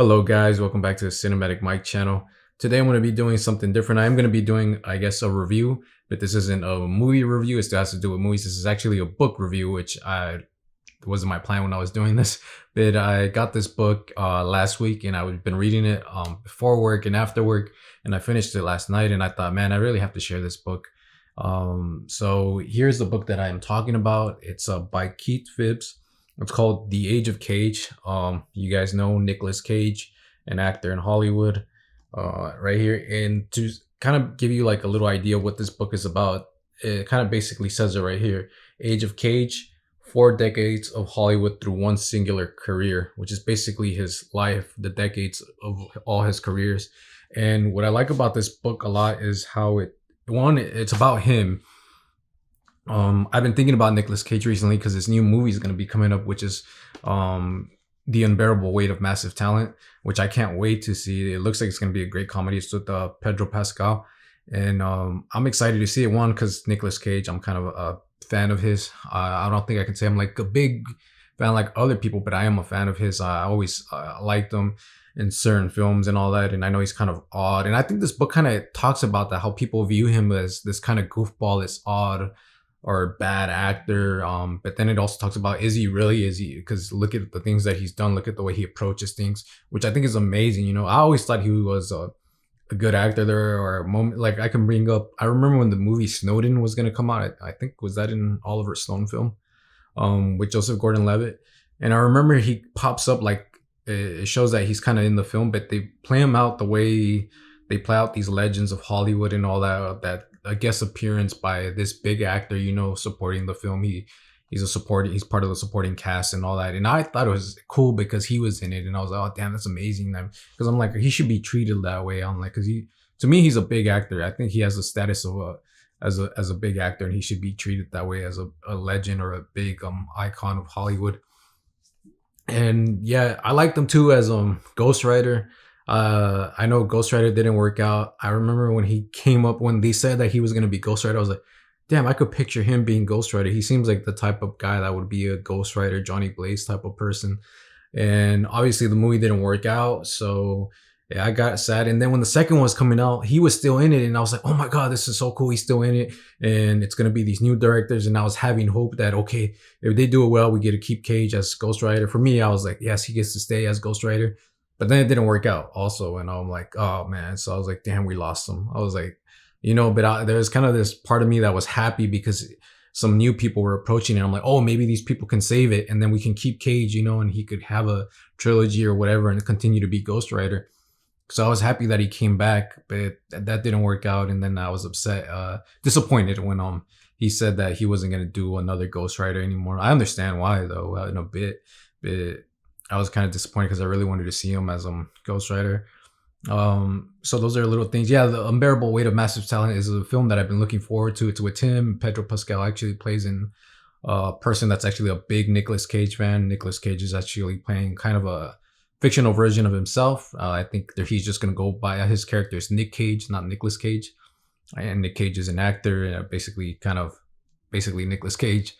Hello guys, welcome back to the Cinematic Mike channel. Today I'm going to be doing something different. I'm going to be doing, I guess, a review, but this isn't a movie review. It still has to do with movies. This is actually a book review, which wasn't my plan when I was doing this. But I got this book last week and I've been reading it before work and after work. And I finished it last night and I thought, man, I really have to share this book. So here's the book that I am talking about. It's by Keith Phipps. It's called The Age of Cage. You guys know Nicolas Cage, an actor in Hollywood, right here. And to kind of give you like a little idea of what this book is about, it kind of basically says it right here. Age of Cage, 4 decades of Hollywood through one singular career, which is basically his life, the decades of all his careers. And what I like about this book a lot is how it's about him. I've been thinking about Nicolas Cage recently because this new movie is going to be coming up, which is The Unbearable Weight of Massive Talent, which I can't wait to see. It looks like it's going to be a great comedy. It's with Pedro Pascal, and I'm excited to see it. One, because Nicolas Cage, I'm kind of a fan of his. I don't think I can say I'm like a big fan like other people, but I am a fan of his. I always liked him in certain films and all that, and I know he's kind of odd. And I think this book kind of talks about that, how people view him as this kind of goofball, this odd or bad actor. But then it also talks about, is he, because look at the things that he's done, look at the way he approaches things, which I think is amazing. You know, I always thought he was a good actor there, or a moment like I can bring up, I remember when the movie Snowden was going to come out. I think, was that in Oliver Stone film, with Joseph Gordon-Levitt? And I remember he pops up, like it shows that he's kind of in the film, but they play him out the way they play out these legends of Hollywood and all that a guest appearance by this big actor, you know, supporting the film. He's part of the supporting cast and all that. And I thought it was cool because he was in it, and I was like, oh damn, that's amazing. Because I'm like, he should be treated that way. I'm like, because to me, he's a big actor. I think he has the status of as a big actor, and he should be treated that way as a legend or a big icon of Hollywood. And yeah, I liked him too as Ghost Rider. I know Ghost Rider didn't work out. I remember when he came up, when they said that he was going to be Ghost Rider, I was like, damn, I could picture him being Ghost Rider. He seems like the type of guy that would be a Ghost Rider, Johnny Blaze type of person. And obviously the movie didn't work out. So yeah, I got sad. And then when the second one was coming out, he was still in it. And I was like, oh my God, this is so cool. He's still in it. And it's going to be these new directors. And I was having hope that, okay, if they do it well, we get to keep Cage as Ghost Rider. For me, I was like, yes, he gets to stay as Ghost Rider. But then it didn't work out also. And I'm like, oh man. So I was like, damn, we lost him. I was like, you know, but there was kind of this part of me that was happy because some new people were approaching it. I'm like, oh, maybe these people can save it. And then we can keep Cage, you know, and he could have a trilogy or whatever and continue to be Ghost Rider. So I was happy that he came back, but that didn't work out. And then I was upset, disappointed when he said that he wasn't going to do another Ghost Rider anymore. I understand why though, in a bit, but I was kind of disappointed because I really wanted to see him as Ghost Rider. So those are little things. Yeah, The Unbearable Weight of Massive Talent is a film that I've been looking forward to. It's with him. Pedro Pascal actually plays in a person that's actually a big Nicolas Cage fan. Nicolas Cage is actually playing kind of a fictional version of himself. I think that he's just going to go by his character is Nick Cage, not Nicolas Cage. And Nick Cage is an actor, basically Nicolas Cage.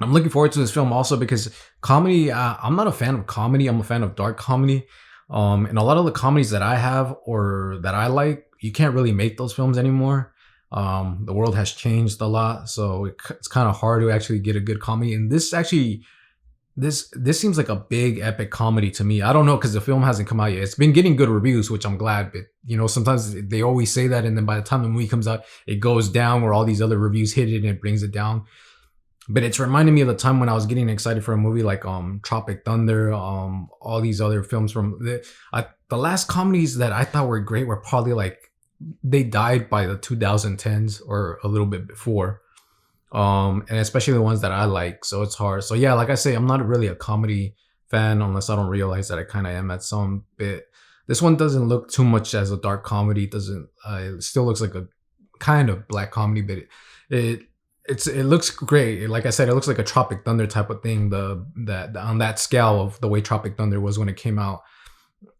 I'm looking forward to this film also because comedy, I'm not a fan of comedy. I'm a fan of dark comedy. And a lot of the comedies that I have or that I like, you can't really make those films anymore. The world has changed a lot. So it's kind of hard to actually get a good comedy. And this seems like a big epic comedy to me. I don't know, because the film hasn't come out yet. It's been getting good reviews, which I'm glad. But, you know, sometimes they always say that. And then by the time the movie comes out, it goes down where all these other reviews hit it and it brings it down. But it's reminding me of the time when I was getting excited for a movie like Tropic Thunder, all these other films from the last comedies that I thought were great were probably like they died by the 2010s or a little bit before. And especially the ones that I like. So it's hard. So yeah, like I say, I'm not really a comedy fan unless I don't realize that I kind of am at some bit. This one doesn't look too much as a dark comedy. It still looks like a kind of black comedy, but it looks great. Like I said, it looks like a Tropic Thunder type of thing. That on that scale of the way Tropic Thunder was when it came out,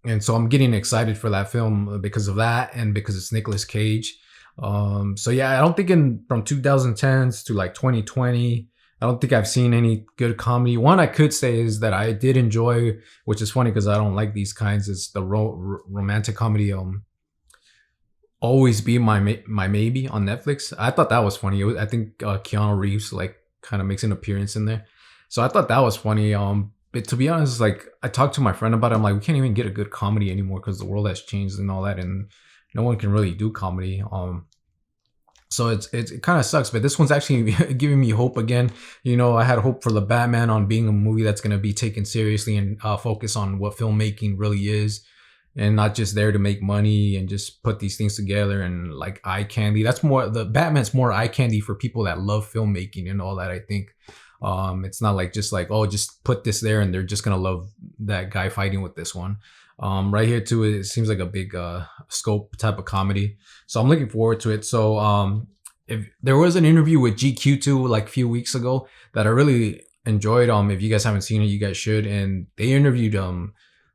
and so I'm getting excited for that film because of that and because it's Nicolas Cage. So yeah, I don't think from 2010s to like 2020, I don't think I've seen any good comedy. One I could say is that I did enjoy, which is funny because I don't like these kinds. Is the romantic comedy Always Be My Maybe on Netflix. I thought that was funny. I think Keanu Reeves like kind of makes an appearance in there, so I thought that was funny. But to be honest, like I talked to my friend about it. I'm like, we can't even get a good comedy anymore because the world has changed and all that, and no one can really do comedy. So it kind of sucks, but this one's actually giving me hope again. You know, I had hope for the Batman on being a movie that's gonna be taken seriously and focus on what filmmaking really is, and not just there to make money and just put these things together and like eye candy. That's more the Batman's more eye candy for people that love filmmaking and all that. I think it's not like just like, oh, just put this there and they're just gonna love that guy fighting with this one. Right here too, it seems like a big scope type of comedy, so I'm looking forward to it. So if there was an interview with GQ2 like a few weeks ago that I really enjoyed. If you guys haven't seen it, you guys should. And they interviewed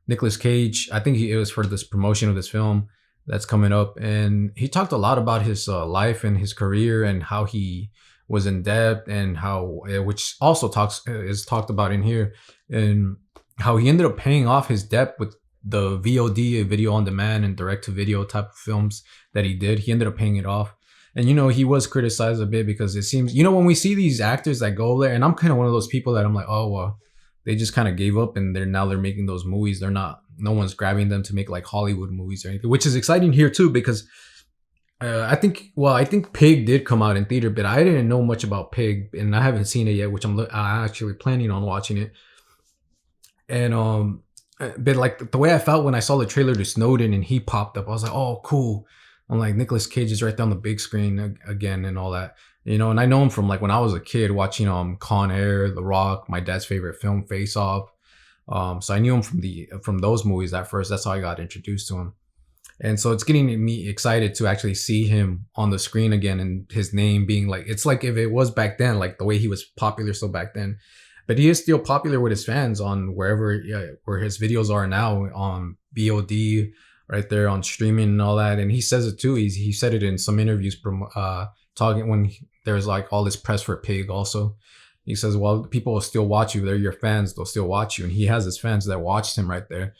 Nicolas Cage. I think it was for this promotion of this film that's coming up, and he talked a lot about his life and his career and how he was in debt, and how which also is talked about in here, and how he ended up paying off his debt with the VOD, video on demand and direct to video type of films that he did. He ended up paying it off. And you know, he was criticized a bit because it seems, you know, when we see these actors that go there, and I'm kind of one of those people that I'm like, oh well, they just kind of gave up and they're making those movies. They're not, no one's grabbing them to make like Hollywood movies or anything, which is exciting here too, because I think Pig did come out in theater, but I didn't know much about Pig and I haven't seen it yet, which I'm actually planning on watching it. And but like the way I felt when I saw the trailer to Snowden and he popped up, I was like, oh, cool. I'm like, Nicolas Cage is right there on the big screen again and all that, you know. And I know him from like when I was a kid watching Con Air, The Rock, my dad's favorite film, Face Off. So I knew him from those movies at first. That's how I got introduced to him. And so it's getting me excited to actually see him on the screen again, and his name being like, it's like if it was back then, like the way he was popular so back then. But he is still popular with his fans on wherever, where his videos are now on VOD, right there on streaming and all that. And he says it too. He said it in some interviews, talking when there's like all this press for Pig. Also, he says, well, people will still watch you. They're your fans. They'll still watch you. And he has his fans that watched him right there.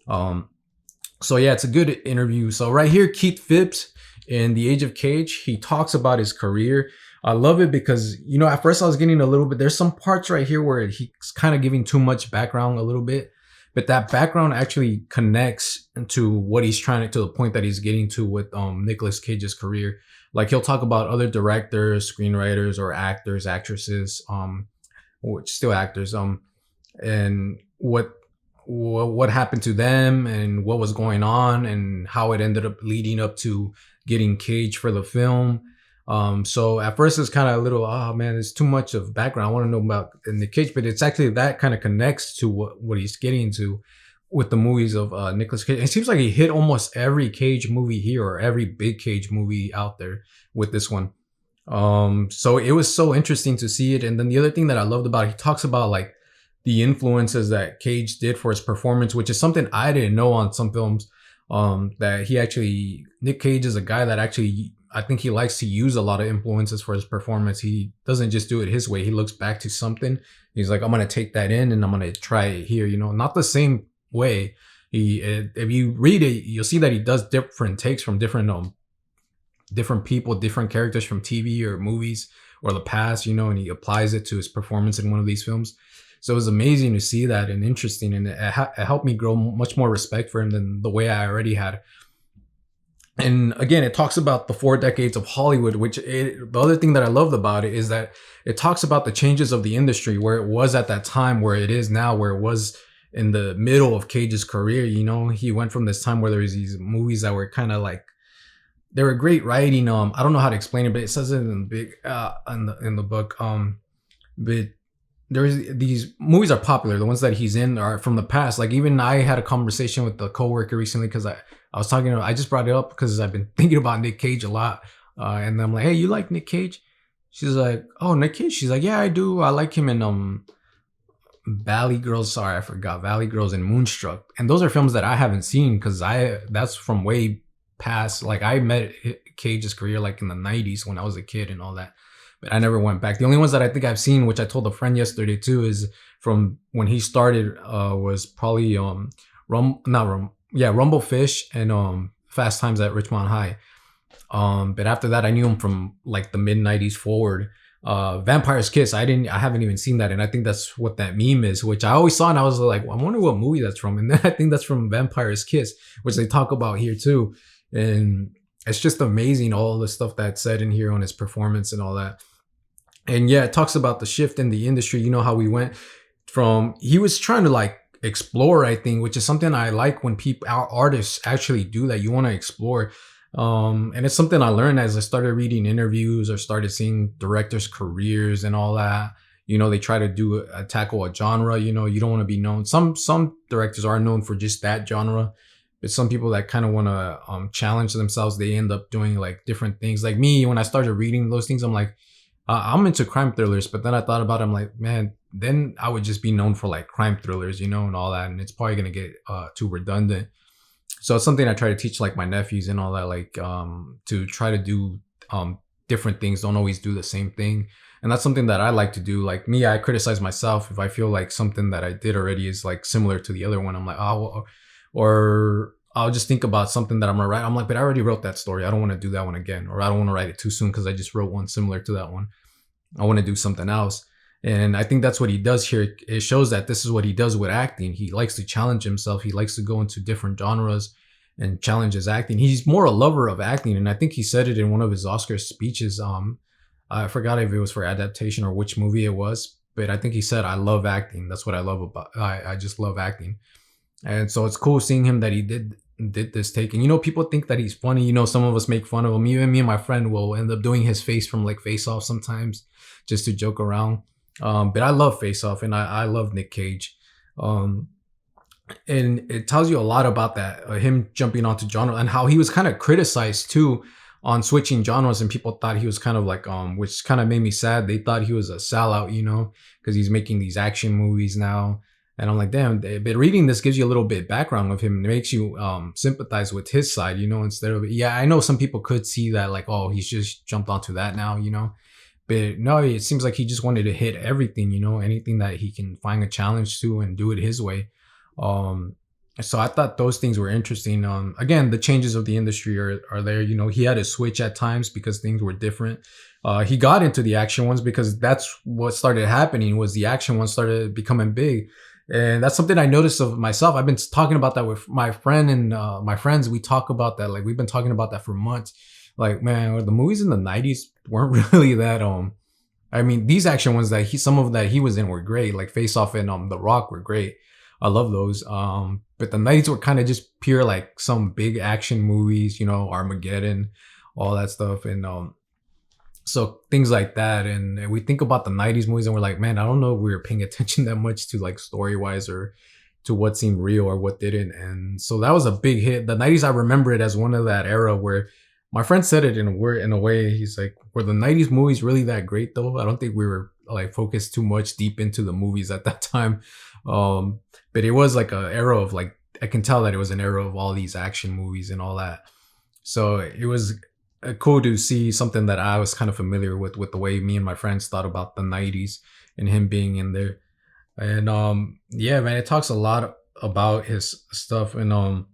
So yeah, it's a good interview. So right here, Keith Phipps in The Age of Cage, he talks about his career. I love it because, you know, at first I was getting a little bit, there's some parts right here where he's kind of giving too much background a little bit, but that background actually connects to what he's trying to the point that he's getting to with Nicolas Cage's career. Like he'll talk about other directors, screenwriters, or actors, actresses, which still actors, and what happened to them and what was going on and how it ended up leading up to getting Cage for the film. So at first it's kind of a little, oh man, it's too much of background. I want to know about Nick Cage, but it's actually that kind of connects to what he's getting to with the movies of Nicolas Cage. It seems like he hit almost every Cage movie here, or every big Cage movie out there with this one. So it was so interesting to see it. And then the other thing that I loved about it, he talks about like the influences that Cage did for his performance, which is something I didn't know on some films. That Nick Cage is a guy that actually, I think he likes to use a lot of influences for his performance. He doesn't just do it his way. He looks back to something. He's like, I'm going to take that in and I'm going to try it here. You know, not the same way. If you read it, you'll see that he does different takes from different people, different characters from TV or movies or the past, you know, and he applies it to his performance in one of these films. So it was amazing to see that and interesting. And it helped me grow much more respect for him than the way I already had. And again, it talks about the 4 decades of Hollywood, the other thing that I loved about it is that it talks about the changes of the industry, where it was at that time, where it is now, where it was in the middle of Cage's career. You know, he went from this time where there was these movies that were kind of like, they were great writing. I don't know how to explain it, but it says it in the book. But these movies are popular. The ones that he's in are from the past. Like even I had a conversation with a coworker recently because I was talking to her. I just brought it up because I've been thinking about Nick Cage a lot. And I'm like, hey, you like Nick Cage? She's like, oh, Nick Cage. She's like, yeah, I do. I like him in Valley Girls. Sorry, I forgot. Valley Girls and Moonstruck. And those are films that I haven't seen because that's from way past. Like I met Cage's career like in the 90s when I was a kid and all that. but I never went back. The only ones that I think I've seen, which I told a friend yesterday too, is from when he started, was probably not Rumble Fish and Fast Times at Richmond High. But after that, I knew him from like the mid '90s forward. Vampire's Kiss, I haven't even seen that, and I think that's what that meme is, which I always saw, and I was like, well, I wonder what movie that's from, and then I think that's from Vampire's Kiss, which they talk about here too, and it's just amazing all the stuff that's said in here on his performance and all that. And yeah, it talks about the shift in the industry. You know how we went from, he was trying to like explore, I think, which is something I like when people, our artists actually do that. You want to explore. And it's something I learned as I started reading interviews or started seeing directors' careers and all that. You know, they try to tackle a genre. You know, you don't want to be known. Some directors are known for just that genre, but some people that kind of want to challenge themselves, they end up doing like different things. Like me, when I started reading those things, I'm like, I'm into crime thrillers. But then I thought about it, I'm like, man, then I would just be known for like crime thrillers, you know, and all that, and it's probably gonna get too redundant. So it's something I try to teach like my nephews and all that, like to try to do different things. Don't always do the same thing. And that's something that I like to do. Like me, I criticize myself if I feel like something that I did already is like similar to the other one. I'm like, oh, well, or I'll just think about something that I'm gonna write. I'm like, but I already wrote that story. I don't want to do that one again, or I don't want to write it too soon because I just wrote one similar to that one. I want to do something else. And I think that's what he does here. It shows that this is what he does with acting. He likes to challenge himself. He likes to go into different genres and challenge his acting. He's more a lover of acting. And I think he said it in one of his Oscar speeches. I forgot if it was for adaptation or which movie it was, but I think he said, I love acting. That's what I love about, I just love acting. And so it's cool seeing him that he did this take. And, you know, people think that he's funny. You know, some of us make fun of him. Even me and my friend will end up doing his face from like Face Off sometimes just to joke around. But I love Face Off and I love Nick Cage. And it tells you a lot about that, him jumping onto genre and how he was kind of criticized too on switching genres, and people thought he was kind of like, which kind of made me sad. They thought he was a sellout, you know, because he's making these action movies now. And I'm like, damn, but reading this gives you a little bit background of him. It makes you sympathize with his side, you know, instead of, yeah, I know some people could see that like, oh, he's just jumped onto that now, you know. But no, it seems like he just wanted to hit everything, you know, anything that he can find a challenge to and do it his way. So I thought those things were interesting. Again, the changes of the industry are there. You know, he had to switch at times because things were different. He got into the action ones because that's what started happening, was the action ones started becoming big. And that's something I noticed of myself. I've been talking about that with my friend and my friends. We talk about that. Like, we've been talking about that for months. Like, man, the movies in the 90s weren't really that, I mean, these action ones that some of that he was in were great. Like Face Off and The Rock were great. I love those. But the 90s were kind of just pure, like some big action movies, you know, Armageddon, all that stuff. And so things like that. And we think about the 90s movies and we're like, man, I don't know if we were paying attention that much to like story wise or to what seemed real or what didn't. And so that was a big hit. The 90s, I remember it as one of that era where my friend said it in a way, he's like, were the 90s movies really that great though? I don't think we were like focused too much deep into the movies at that time. But it was like an era of like, I can tell that it was an era of all these action movies and all that. So it was cool to see something that I was kind of familiar with the way me and my friends thought about the 90s and him being in there. And yeah, man, it talks a lot about his stuff. And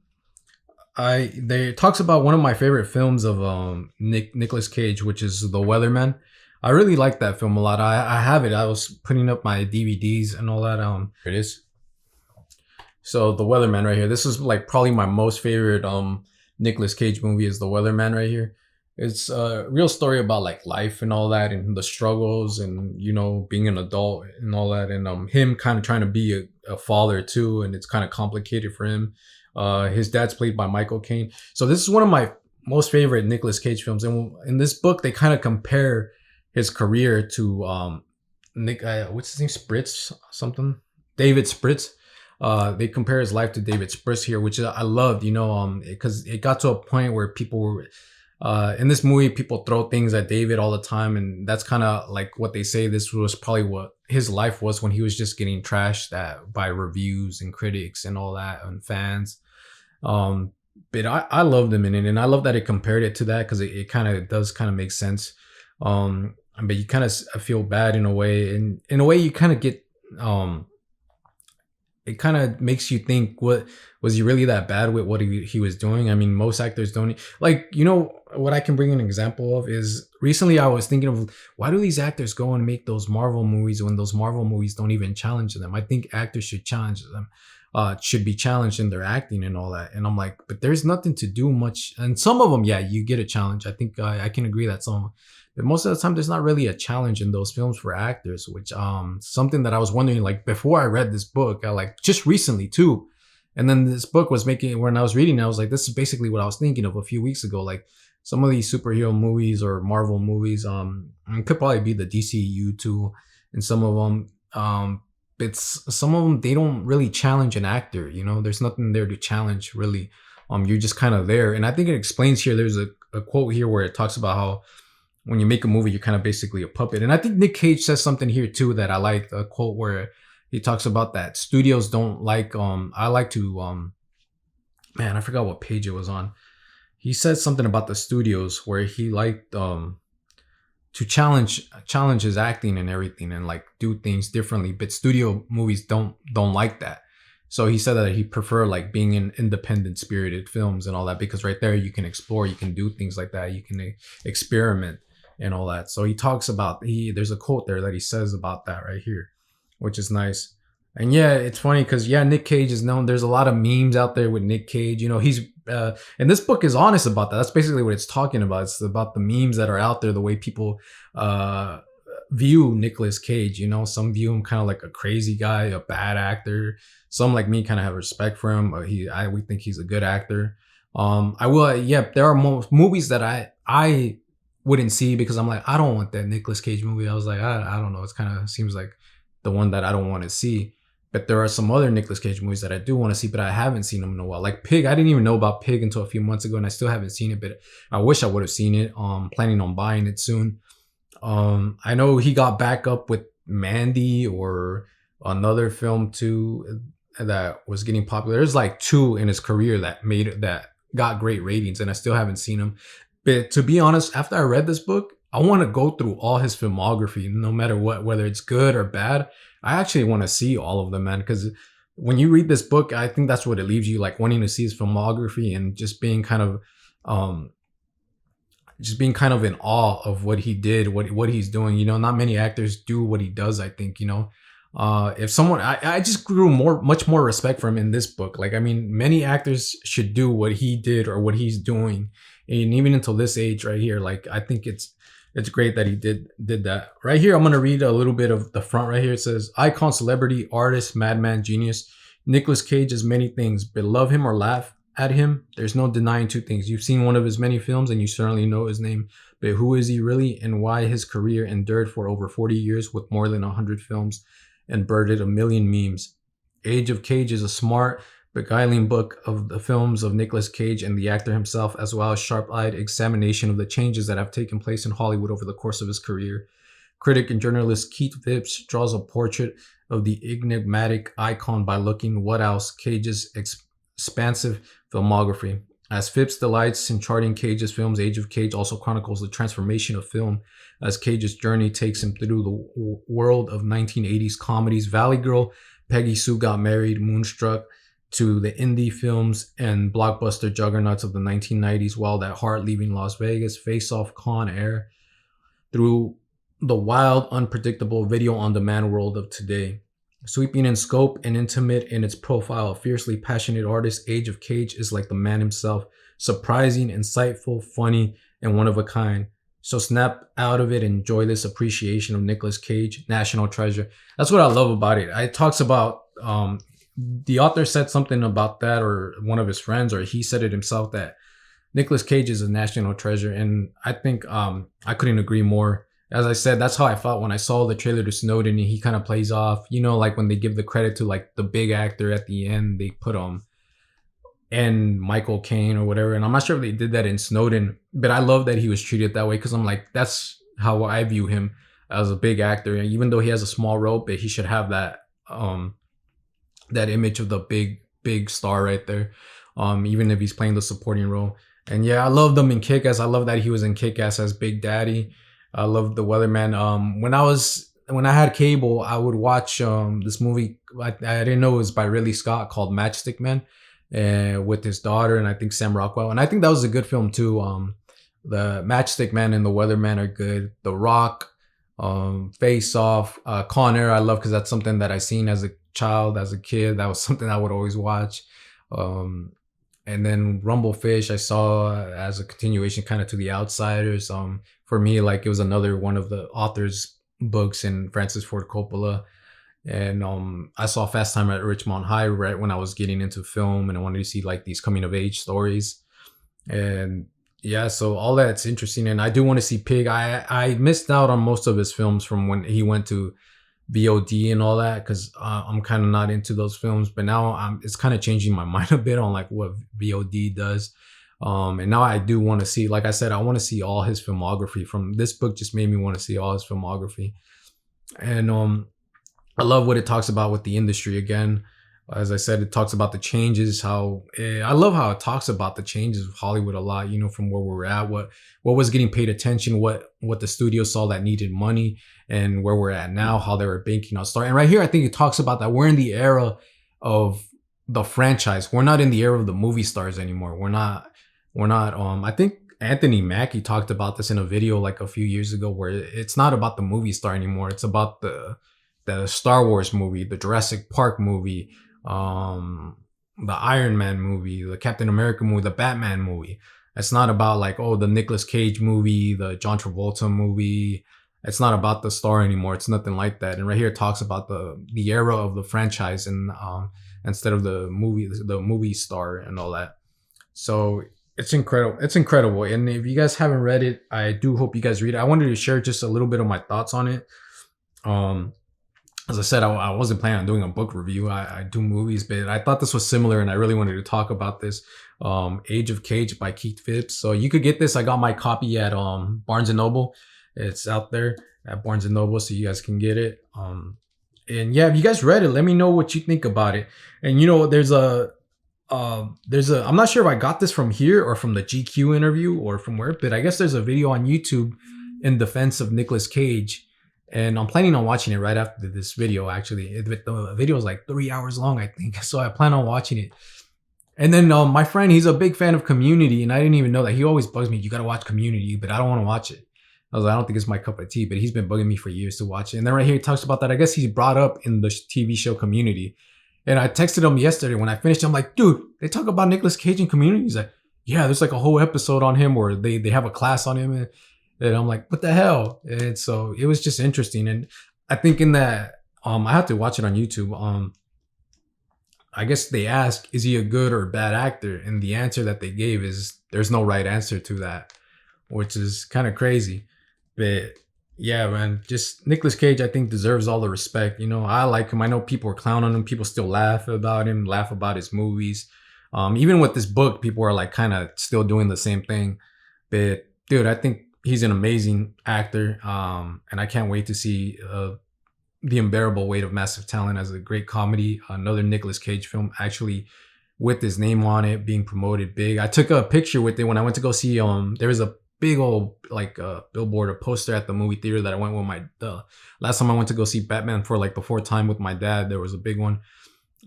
it talks about one of my favorite films of Nicolas Cage, which is The Weatherman. I really like that film a lot. I have it. I was putting up my DVDs and all that. Here it is. So The Weatherman right here. This is like probably my most favorite Nicolas Cage movie is The Weatherman right here. It's a real story about like life and all that and the struggles and, you know, being an adult and all that. And him kind of trying to be a father too. And it's kind of complicated for him. His dad's played by Michael Caine. So this is one of my most favorite Nicolas Cage films. And in this book, they kind of compare his career to what's his name? Spritz something? David Spritz. They compare his life to David Spritz here, which I loved, you know, because it got to a point where people were, in this movie, people throw things at David all the time. And that's kind of like what they say. This was probably what his life was when he was just getting trashed by reviews and critics and all that and fans. But I loved him in it. And I love that it compared it to that because it kind of does kind of make sense. but you kind of feel bad in a way, and in a way you kind of get um it kind of makes you think, what was he really that bad with what he was doing? I mean, most actors don't, like, what I can bring an example of is, recently I was thinking of, why do these actors go and make those Marvel movies when those Marvel movies don't even challenge them? I think actors should challenge them, should be challenged in their acting and all that. And I'm like, but there's nothing to do much. And some of them, yeah, you get a challenge. I think I can agree that some, but most of the time there's not really a challenge in those films for actors, which something that I was wondering, like, before I read this book, I, like, just recently too. And then this book was making, when I was reading, I was like, this is basically what I was thinking of a few weeks ago. Like, some of these superhero movies or Marvel movies, it could probably be the DCU too, and some of them, it's some of them, they don't really challenge an actor. There's nothing there to challenge really. You're just kind of there, and I think it explains here. There's a quote here where it talks about how when you make a movie, you're kind of basically a puppet. And I think Nick Cage says something here too that I like. A quote where he talks about that studios don't like. I like to man, I forgot what page it was on. He said something about the studios where he liked to challenge his acting and everything, and like do things differently. But studio movies don't like that. So he said that he prefer like being in independent spirited films and all that, because right there you can explore, you can do things like that, you can experiment and all that. So he talks about, there's a quote there that he says about that right here, which is nice. And yeah, it's funny because, yeah, Nick Cage is known. There's a lot of memes out there with Nick Cage. He's and this book is honest about that. That's basically what it's talking about. It's about the memes that are out there, the way people view Nicolas Cage. Some view him kind of like a crazy guy, a bad actor. Some, like me, kind of have respect for him. We think he's a good actor. I will. Yeah, there are movies that I wouldn't see because I'm like, I don't want that Nicolas Cage movie. I was like, I don't know. It's kind of seems like the one that I don't want to see. But there are some other Nicolas Cage movies that I do want to see, but I haven't seen them in a while. Like Pig, I didn't even know about Pig until a few months ago, and I still haven't seen it. But I wish I would have seen it. Planning on buying it soon. I know he got back up with Mandy, or another film too that was getting popular. There's like two in his career that got great ratings, and I still haven't seen them. But to be honest, after I read this book, I want to go through all his filmography, no matter what, whether it's good or bad. I actually want to see all of them, man, because when you read this book, I think that's what it leaves you, like wanting to see his filmography and just being kind of in awe of what he did, what he's doing. Not many actors do what he does, I think. If someone, I just grew much more respect for him in this book. Like, I mean, many actors should do what he did or what he's doing, and even until this age right here, like, I think it's great that he did that. Right here, I'm gonna read a little bit of the front right here. It says, icon, celebrity, artist, madman, genius. Nicolas Cage is many things, but love him or laugh at him, there's no denying two things. You've seen one of his many films and you certainly know his name, but who is he really, and why his career endured for over 40 years with more than 100 films and birded a million memes. Age of Cage is a smart, beguiling book of the films of Nicolas Cage and the actor himself, as well as sharp-eyed examination of the changes that have taken place in Hollywood over the course of his career. Critic and journalist Keith Phipps draws a portrait of the enigmatic icon by looking what else Cage's expansive filmography. As Phipps delights in charting Cage's films, Age of Cage also chronicles the transformation of film as Cage's journey takes him through the world of 1980s comedies, Valley Girl, Peggy Sue Got Married, Moonstruck, to the indie films and blockbuster juggernauts of the 1990s, Wild at Heart, Leaving Las Vegas, Face Off, Con Air, through the wild, unpredictable video-on-demand world of today. Sweeping in scope and intimate in its profile, a fiercely passionate artist, Age of Cage is like the man himself, surprising, insightful, funny, and one of a kind. So snap out of it and enjoy this appreciation of Nicolas Cage, national treasure. That's what I love about it. It talks about, the author said something about that, or one of his friends, or he said it himself, that Nicolas Cage is a national treasure. And I think I couldn't agree more. As I said, that's how I felt when I saw the trailer to Snowden, and he kind of plays off, like when they give the credit to like the big actor at the end, they put and Michael Caine or whatever. And I'm not sure if they did that in Snowden, but I love that he was treated that way, because I'm like, that's how I view him, as a big actor. And even though he has a small role, but he should have that that image of the big star right there, even if he's playing the supporting role. And yeah, I loved him in Kick-Ass. I love that he was in Kick-Ass as Big Daddy. I love The Weatherman. When I had cable, I would watch this movie. I didn't know it was by Ridley Scott called Matchstick Men, and with his daughter and I think Sam Rockwell. And I think that was a good film too. The Matchstick Man and The Weatherman are good. The Rock, Face Off, Con Air. I love because that's something that I seen as a child, as a kid. That was something I would always watch. Um, and then Rumblefish, I saw as a continuation, kind of to The Outsiders. For me, like it was another one of the author's books in Francis Ford Coppola. And I saw Fast Time at Richmond High right when I was getting into film, and I wanted to see like these coming of age stories. And yeah, so all that's interesting, and I do want to see Pig. I missed out on most of his films from when he went to VOD and all that because I'm kind of not into those films. But now it's kind of changing my mind a bit on like what VOD does. And now I do want to see, like I said, I want to see all his filmography. From this book, just made me want to see all his filmography. And I love what it talks about with the industry again. As I said, it talks about the changes. How I love how it talks about the changes of Hollywood a lot. You know, from where we're at, what was getting paid attention, what the studio saw that needed money, and where we're at now, how they were banking on star. And right here, I think it talks about that we're in the era of the franchise. We're not in the era of the movie stars anymore. We're not. We're not. I think Anthony Mackie talked about this in a video like a few years ago, where it's not about the movie star anymore. It's about the Star Wars movie, the Jurassic Park movie, the Iron Man movie, the Captain America movie, the Batman movie. It's not about like, oh, the Nicolas Cage movie, the John Travolta movie. It's not about the star anymore. It's nothing like that. And right here it talks about the era of the franchise, and instead of the movie star and all that. So it's incredible. It's incredible. And if you guys haven't read it, I do hope you guys read it. I wanted to share just a little bit of my thoughts on it. Um, as I said, I wasn't planning on doing a book review. I do movies, but I thought this was similar, and I really wanted to talk about this. Age of Cage by Keith Phipps. So you could get this. I got my copy at Barnes and Noble. It's out there at Barnes and Noble, so you guys can get it. And yeah, if you guys read it, let me know what you think about it. And you know, there's a I'm not sure if I got this from here or from the GQ interview or from where, but I guess there's a video on YouTube in defense of Nicolas Cage. And I'm planning on watching it right after this video, actually. The video is like 3 hours long, I think. So I plan on watching it. And then my friend, he's a big fan of Community, and I didn't even know that. He always bugs me, you got to watch Community, but I don't want to watch it. I was like, I don't think it's my cup of tea, but he's been bugging me for years to watch it. And then right here, he talks about that. I guess he's brought up in the TV show Community. And I texted him yesterday when I finished. I'm like, dude, they talk about Nicolas Cage in Community. He's like, yeah, there's like a whole episode on him where they have a class on him. And I'm like, what the hell? And so it was just interesting. And I think in that, I have to watch it on YouTube. I guess they ask, is he a good or bad actor? And the answer that they gave is there's no right answer to that, which is kind of crazy. But yeah, man, just Nicolas Cage, I think, deserves all the respect. You know, I like him. I know people are clowning on him. People still laugh about him, laugh about his movies. Even with this book, people are like kind of still doing the same thing. But dude, I think he's an amazing actor. And I can't wait to see The Unbearable Weight of Massive Talent as a great comedy. Another Nicolas Cage film, actually, with his name on it, being promoted big. I took a picture with it when I went to go see. There was a big old like billboard or poster at the movie theater that I went with the last time I went to go see Batman for like the fourth time with my dad. There was a big one,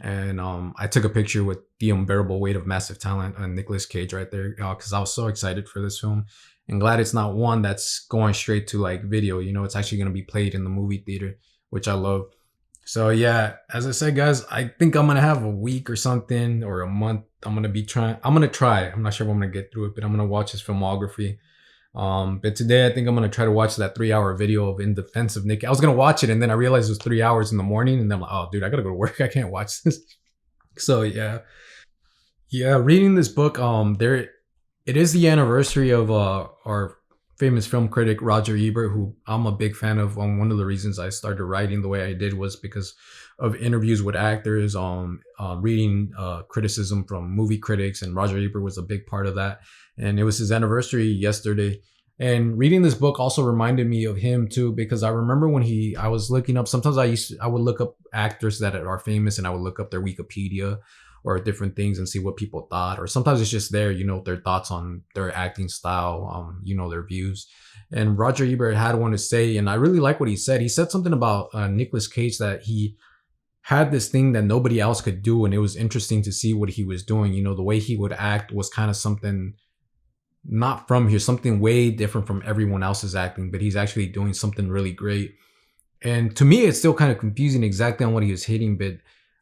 and I took a picture with The Unbearable Weight of Massive Talent and Nicolas Cage right there because I was so excited for this film, and glad it's not one that's going straight to like video. You know, it's actually going to be played in the movie theater, which I love. So yeah, as I said, guys, I think I'm gonna have a week or something or a month. I'm gonna try. I'm not sure if I'm gonna get through it, but I'm gonna watch his filmography. But today I think I'm gonna try to watch that 3-hour video of In Defense of Nick. I was gonna watch it, and then I realized it was 3 hours in the morning, and then I'm like, oh dude, I gotta go to work. I can't watch this. So yeah, reading this book, there it is the anniversary of our famous film critic Roger Ebert, who I'm a big fan of. One of the reasons I started writing the way I did was because of interviews with actors, reading criticism from movie critics, and Roger Ebert was a big part of that. And it was his anniversary yesterday. And reading this book also reminded me of him too, because I remember when I was looking up, sometimes I would look up actors that are famous, and I would look up their Wikipedia or different things and see what people thought. Or sometimes it's just there, their thoughts on their acting style, their views. And Roger Ebert had one to say, and I really like what he said. He said something about Nicolas Cage, that he had this thing that nobody else could do, and it was interesting to see what he was doing. The way he would act was kind of something not from here, something way different from everyone else's acting, but he's actually doing something really great. And to me, it's still kind of confusing exactly on what he was hitting, but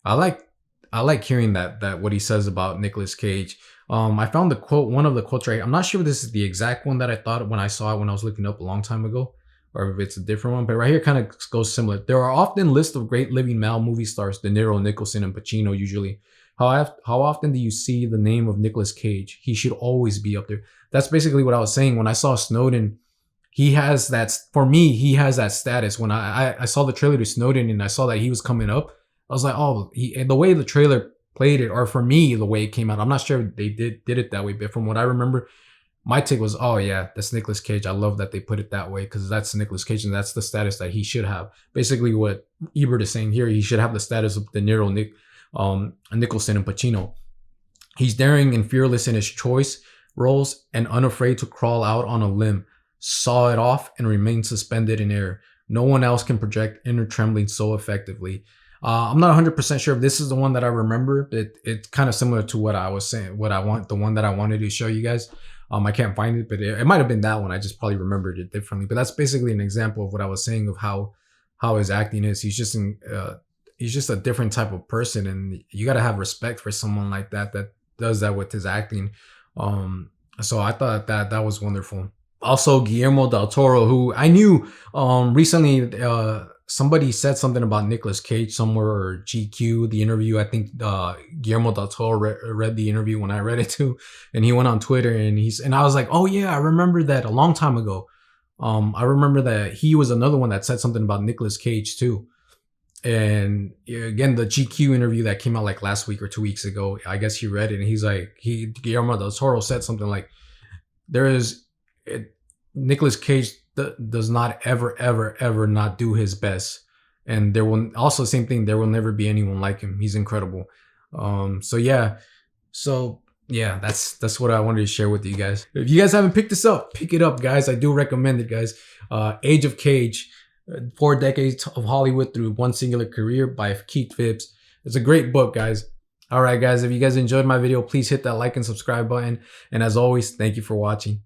I like hearing that what he says about Nicolas Cage. I found the quote, one of the quotes right. I'm not sure if this is the exact one that I thought when I saw it when I was looking up a long time ago, or if it's a different one, but right here kind of goes similar. There are often lists of great living male movie stars, De Niro, Nicholson, and Pacino usually. How often do you see the name of Nicolas Cage? He should always be up there. That's basically what I was saying when I saw Snowden. He has that, for me, he has that status. When I saw the trailer to Snowden and I saw that he was coming up, I was like, oh, and the way the trailer played it, or for me, the way it came out, I'm not sure if they did it that way, but from what I remember, my take was, oh yeah, that's Nicolas Cage. I love that they put it that way, because that's Nicolas Cage and that's the status that he should have. Basically what Ebert is saying here, he should have the status of De Niro, Nicholson, and Pacino. He's daring and fearless in his choice roles and unafraid to crawl out on a limb, saw it off, and remain suspended in air. No one else can project inner trembling so effectively. I'm not 100% sure if this is the one that I remember, but it's kind of similar to what I was saying, the one that I wanted to show you guys. I can't find it, but it might have been that one. I just probably remembered it differently. But that's basically an example of what I was saying of how his acting is. He's just a different type of person, and you got to have respect for someone like that does that with his acting. So I thought that was wonderful. Also, Guillermo del Toro, who I knew recently, somebody said something about Nicolas Cage somewhere, or GQ, the interview. I think Guillermo del Toro read the interview when I read it too, and he went on Twitter and I was like, oh yeah, I remember that a long time ago. I remember that he was another one that said something about Nicolas Cage too. And again, the GQ interview that came out like last week or 2 weeks ago, I guess he read it, and he's like, Guillermo del Toro said something like, Nicolas Cage does not ever not do his best, and there will also, same thing, there will never be anyone like him. He's incredible. So yeah, that's what I wanted to share with you guys. If you guys haven't picked this up, pick it up, guys. I do recommend it, guys. Age of Cage, 4 decades of Hollywood through one singular career, by Keith Phipps. It's a great book, guys. All right, guys, if you guys enjoyed my video, please hit that like and subscribe button, and as always, thank you for watching.